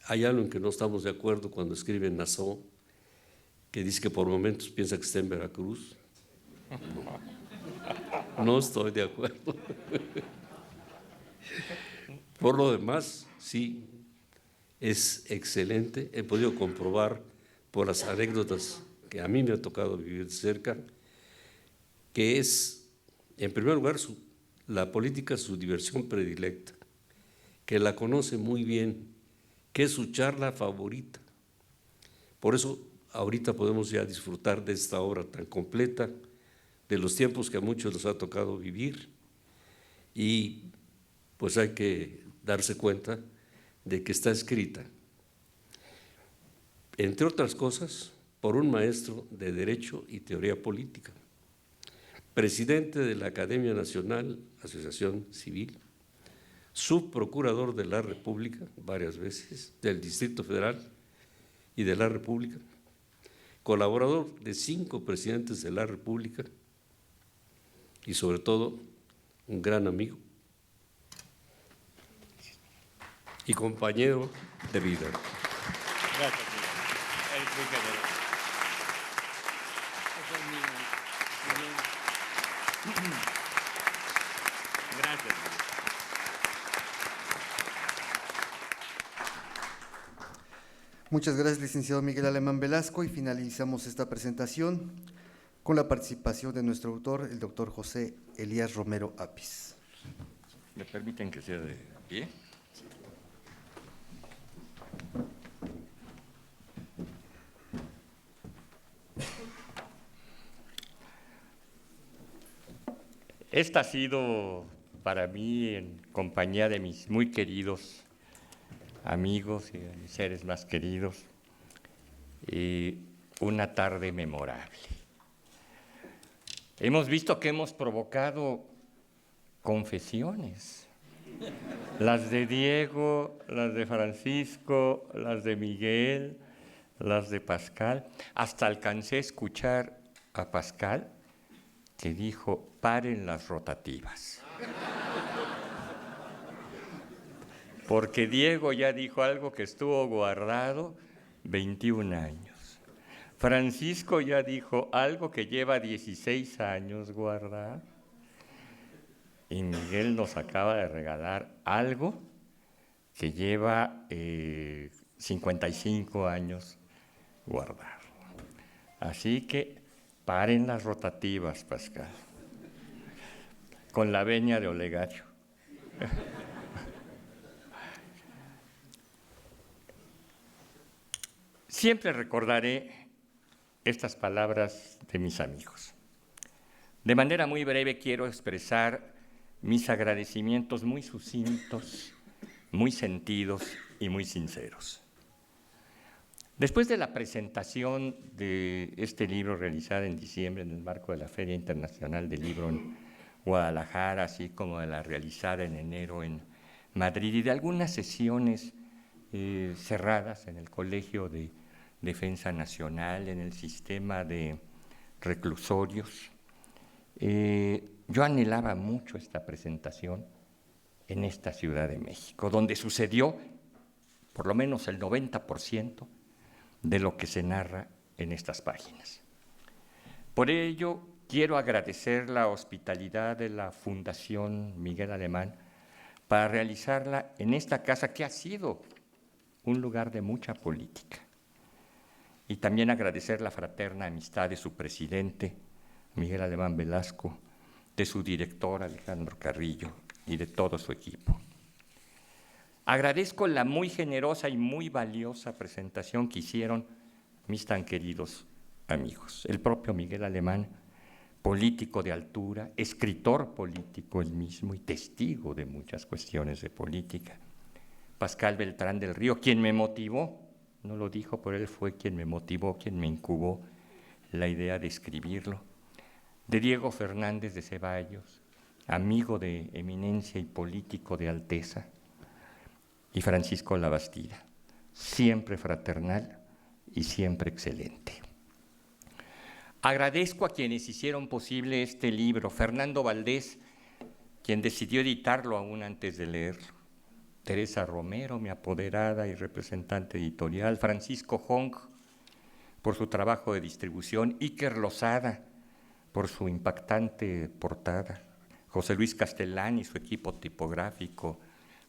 hay algo en que no estamos de acuerdo cuando escribe Nassau, que dice que por momentos piensa que está en Veracruz, no estoy de acuerdo. Por lo demás, sí, es excelente. He podido comprobar por las anécdotas que a mí me ha tocado vivir de cerca, que es, en primer lugar, la política es su diversión predilecta, que la conoce muy bien, que es su charla favorita. Por eso ahorita podemos ya disfrutar de esta obra tan completa, de los tiempos que a muchos les ha tocado vivir, y pues hay que darse cuenta de que está escrita, entre otras cosas, por un maestro de Derecho y Teoría Política, presidente de la Academia Nacional, Asociación Civil, subprocurador de la República varias veces, del Distrito Federal y de la República, colaborador de 5 presidentes de la República y sobre todo un gran amigo y compañero de vida. Gracias, Miguel. Eres muy generoso. Gracias, Miguel. Muchas gracias, licenciado Miguel Alemán Velasco, y finalizamos esta presentación con la participación de nuestro autor, el doctor José Elías Romero Apis. ¿Me permiten que sea de pie? Esta ha sido para mí, en compañía de mis muy queridos amigos y de mis seres más queridos, una tarde memorable. Hemos visto que hemos provocado confesiones, las de Diego, las de Francisco, las de Miguel, las de Pascal. Hasta alcancé a escuchar a Pascal que dijo: paren las rotativas. Porque Diego ya dijo algo que estuvo guardado 21 años. Francisco ya dijo algo que lleva 16 años guardado. Y Miguel nos acaba de regalar algo que lleva 55 años guardado. Así que paren las rotativas, Pascal, con la venia de Olegario. Siempre recordaré estas palabras de mis amigos. De manera muy breve quiero expresar mis agradecimientos muy sucintos, muy sentidos y muy sinceros. Después de la presentación de este libro realizada en diciembre en el marco de la Feria Internacional del Libro en Guadalajara, así como de la realizada en enero en Madrid, y de algunas sesiones cerradas en el Colegio de Defensa Nacional, en el sistema de reclusorios, yo anhelaba mucho esta presentación en esta Ciudad de México, donde sucedió por lo menos el 90% de lo que se narra en estas páginas. Por ello, quiero agradecer la hospitalidad de la Fundación Miguel Alemán para realizarla en esta casa que ha sido un lugar de mucha política. Y también agradecer la fraterna amistad de su presidente, Miguel Alemán Velasco, de su director, Alejandro Carrillo, y de todo su equipo. Agradezco la muy generosa y muy valiosa presentación que hicieron mis tan queridos amigos. El propio Miguel Alemán, político de altura, escritor político él mismo y testigo de muchas cuestiones de política. Pascal Beltrán del Río, quien me motivó, no lo dijo, pero él fue quien me motivó, quien me incubó la idea de escribirlo. De Diego Fernández de Ceballos, amigo de eminencia y político de alteza, y Francisco Labastida, siempre fraternal y siempre excelente. Agradezco a quienes hicieron posible este libro. Fernando Valdés, quien decidió editarlo aún antes de leerlo. Teresa Romero, mi apoderada y representante editorial. Francisco Hong, por su trabajo de distribución. Iker Lozada, por su impactante portada. José Luis Castellán y su equipo tipográfico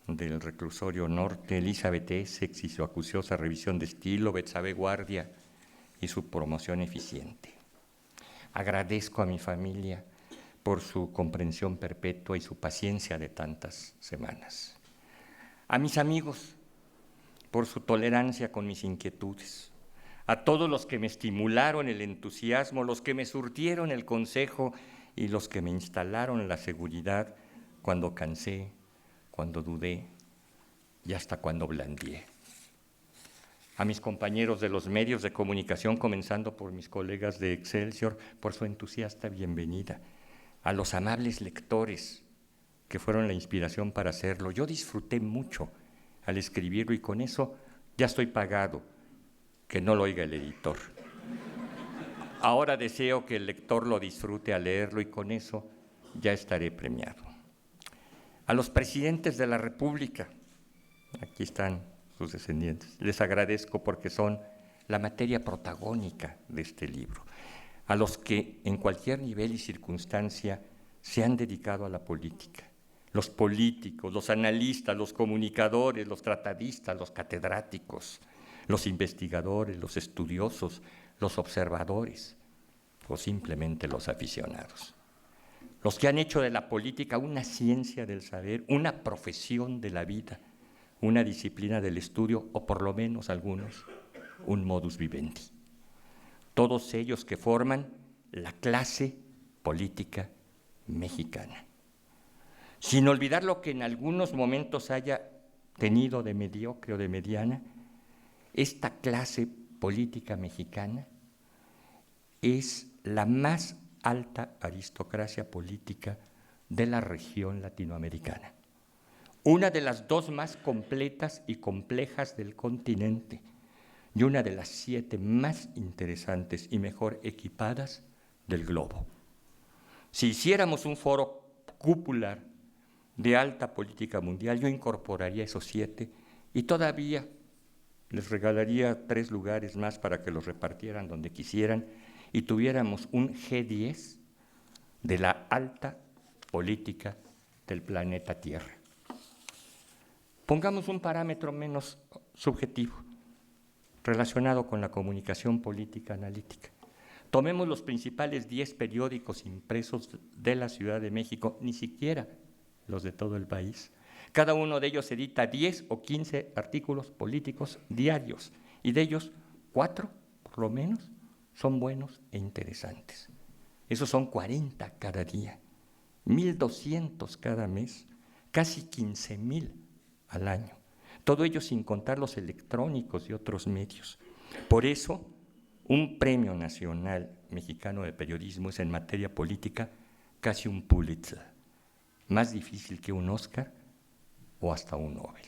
del Reclusorio Norte. Elizabeth Essex y su acuciosa revisión de estilo. Betsabe Guardia y su promoción eficiente. Agradezco a mi familia por su comprensión perpetua y su paciencia de tantas semanas. A mis amigos por su tolerancia con mis inquietudes. A todos los que me estimularon el entusiasmo, los que me surtieron el consejo y los que me instalaron la seguridad cuando cansé, cuando dudé y hasta cuando blandié. A mis compañeros de los medios de comunicación, comenzando por mis colegas de Excelsior, por su entusiasta bienvenida. A los amables lectores que fueron la inspiración para hacerlo. Yo disfruté mucho al escribirlo y con eso ya estoy pagado, que no lo oiga el editor. Ahora deseo que el lector lo disfrute al leerlo y con eso ya estaré premiado. A los presidentes de la República, aquí están sus descendientes, les agradezco porque son la materia protagónica de este libro. A los que en cualquier nivel y circunstancia se han dedicado a la política, los políticos, los analistas, los comunicadores, los tratadistas, los catedráticos, los investigadores, los estudiosos, los observadores o simplemente los aficionados. Los que han hecho de la política una ciencia del saber, una profesión de la vida, una disciplina del estudio o por lo menos algunos, un modus vivendi. Todos ellos que forman la clase política mexicana. Sin olvidar lo que en algunos momentos haya tenido de mediocre o de mediana, esta clase política mexicana es la más alta aristocracia política de la región latinoamericana. Una de las dos más completas y complejas del continente y una de las 7 más interesantes y mejor equipadas del globo. Si hiciéramos un foro cúpular de alta política mundial, yo incorporaría esos 7 y todavía les regalaría 3 lugares más para que los repartieran donde quisieran y tuviéramos un G10 de la alta política del planeta Tierra. Pongamos un parámetro menos subjetivo, relacionado con la comunicación política analítica. Tomemos los principales 10 periódicos impresos de la Ciudad de México, ni siquiera los de todo el país. Cada uno de ellos edita 10 o 15 artículos políticos diarios, y de ellos 4, por lo menos, son buenos e interesantes. Esos son 40 cada día, 1,200 cada mes, casi 15,000 al año. Todo ello sin contar los electrónicos y otros medios. Por eso, un premio nacional mexicano de periodismo es en materia política casi un Pulitzer, más difícil que un Oscar o hasta un Nobel.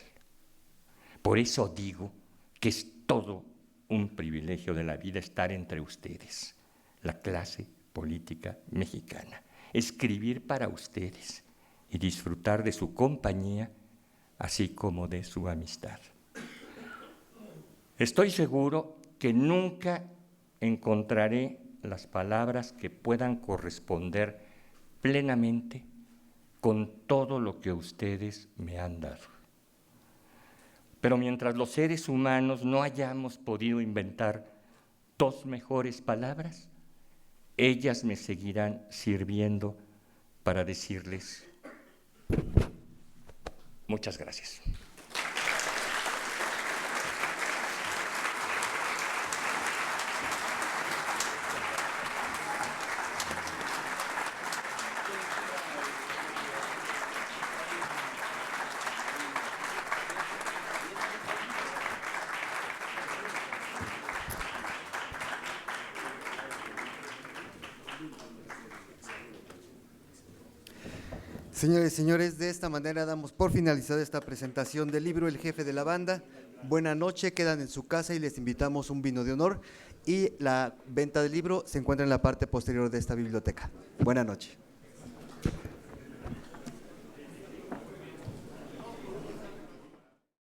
Por eso digo que es todo un privilegio de la vida estar entre ustedes, la clase política mexicana, escribir para ustedes y disfrutar de su compañía, así como de su amistad. Estoy seguro que nunca encontraré las palabras que puedan corresponder plenamente con todo lo que ustedes me han dado. Pero mientras los seres humanos no hayamos podido inventar 2 mejores palabras, ellas me seguirán sirviendo para decirles muchas gracias. Señores y señores, de esta manera damos por finalizada esta presentación del libro El jefe de la banda. Buena noche, quedan en su casa y les invitamos un vino de honor, y la venta del libro se encuentra en la parte posterior de esta biblioteca. Buena noche.